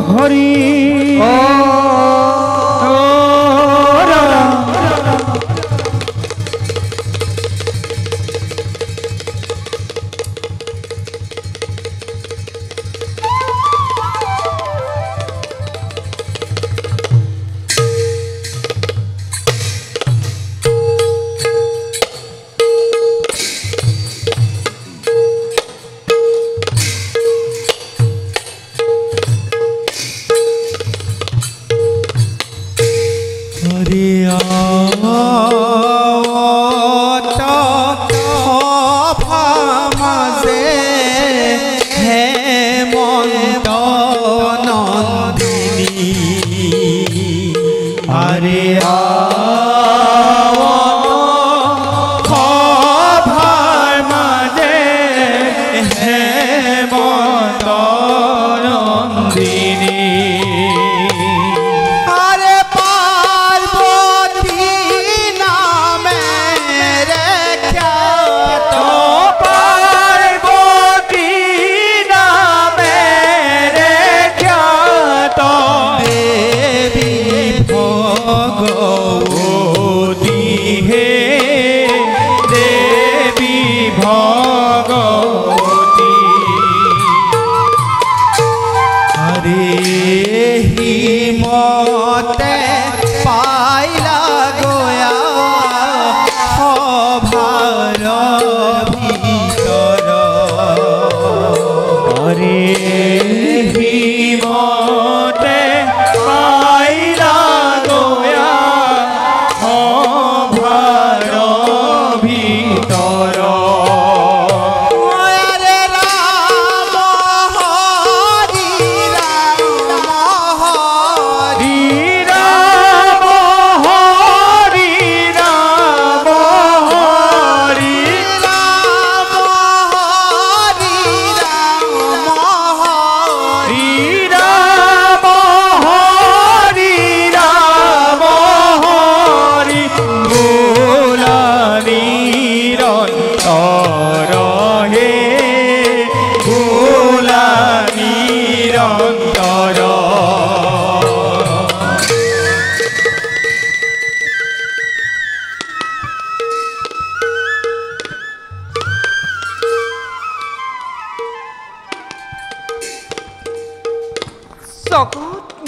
হৰি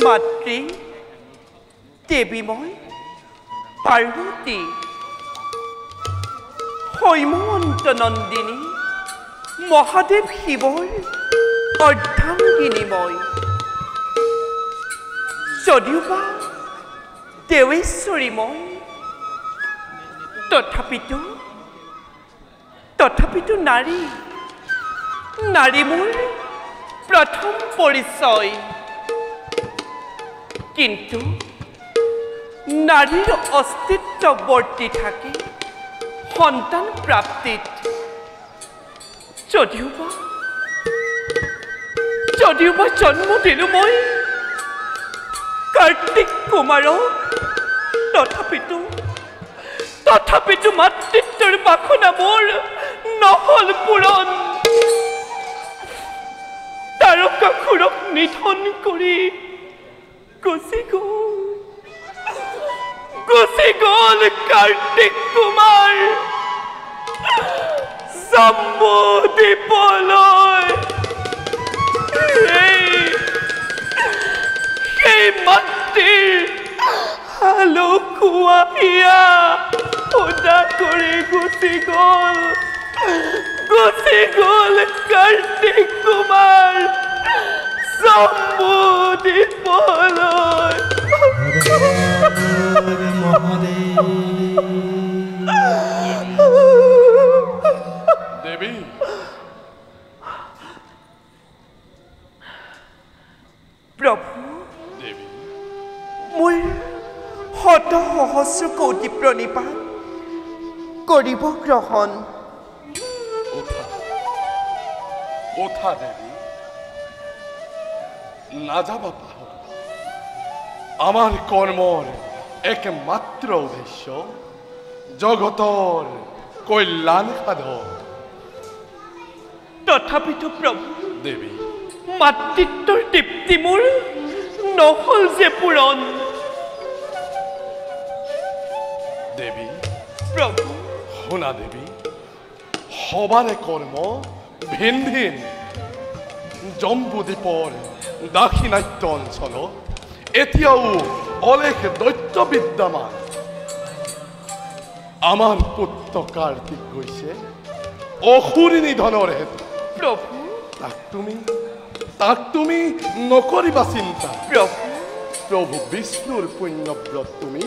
মাতৃ দেৱীময় পাৰ্বতী হৈমন্ত নন্দিনী মহাদেৱ শিৱৰ অৰ্ধাংগিনী মই যদিওবা দেৱেশ্বৰী মই তথাপিতো নাৰী মোৰ প্ৰথম পৰিচয় কিন্তু নাৰীৰ অস্তিত্ব বৰ্তি থাকে সন্তান প্ৰাপ্তিত যদিওবা জন্ম দিলো মই কাৰ্তিক কুমাৰক তথাপিতো মাতৃত্বৰ বাসনা মোৰ নহল পূৰণ তাৰকাসুৰক নিধন কৰি গুচি গ'ল কাৰ্তিক কুমাৰ জম্বুদ্বীপলৈ সেই মাতৃৰ আলসুৱা হিয়া সুদা কৰি গুচি গ'ল কাৰ্তিক কুমাৰ জম্বুদ্বীপলৈ দেৱী প্ৰভু মোৰ শত সহস্ৰ কোটি প্ৰণিপাত কৰিব গ্ৰহণ কথা দেৱী নাযাবা পাহৰ আমাৰ কৰ্মৰ একমাত্ৰ উদ্দেশ্য জগতৰ কল্যাণ সাধন তথাপিতো প্ৰভু দেৱী মাতৃত্বৰ তৃপ্তি মোৰ নহল যে পূৰণ দেৱী প্ৰভু শুনা দেৱী সবাৰে কৰ্ম ভিন ভিন জম্বুদ্বীপৰ দাক্ষিণাত্য অঞ্চলত এতিয়াও অলেখ দৈত্য বিদ্যমান আমাৰ পুত্ৰ কাৰ্তিক গৈছে অসুৰ নিধনৰ হেতু প্ৰভু তাক তুমি নকৰিবা চিন্তা প্ৰভু প্ৰভু বিষ্ণুৰ পুণ্যব্ৰত তুমি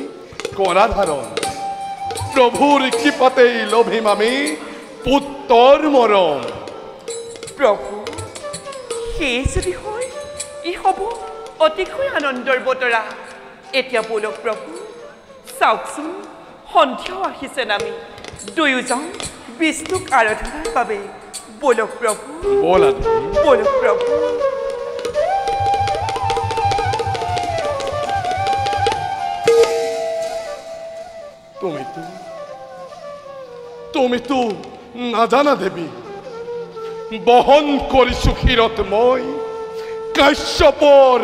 কৰা ধাৰণ প্ৰভুৰ কৃপাতেই লভিম আমি পুত্ৰৰ মৰম প্ৰভু সেই যদি হয় ই হ'ব অতিশয় আনন্দৰ বতৰা এতিয়া বলক প্ৰভু চাওকচোন সন্ধিয়াও আহিছে নামি দুয়োজন বিষ্ণুক আৰাধনাৰ বাবে বলক প্ৰভু বলা বলক প্ৰভু তুমিতো নাজানা দেৱী বহন কৰিছো ক্ষীৰত মই কাশ্যপৰ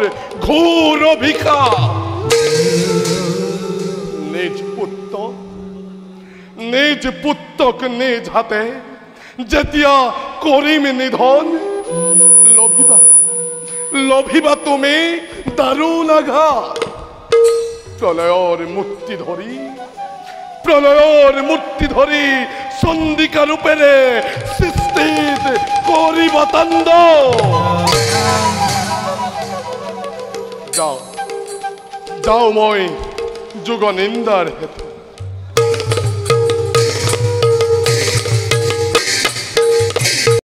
ঘোৰ অভিশাপ নিজ পুত্ৰক নিজ হাতে যেতিয়া কৰিম নিধন লভিবা তুমি দাৰুণ আঘাত প্ৰলয়ৰ মূৰ্তি ধৰি চণ্ডিকা ৰূপেৰে সৃষ্টিত কৰিবা তাণ্ডৱ যাওঁ মই যুগ নিন্দাৰ হেতু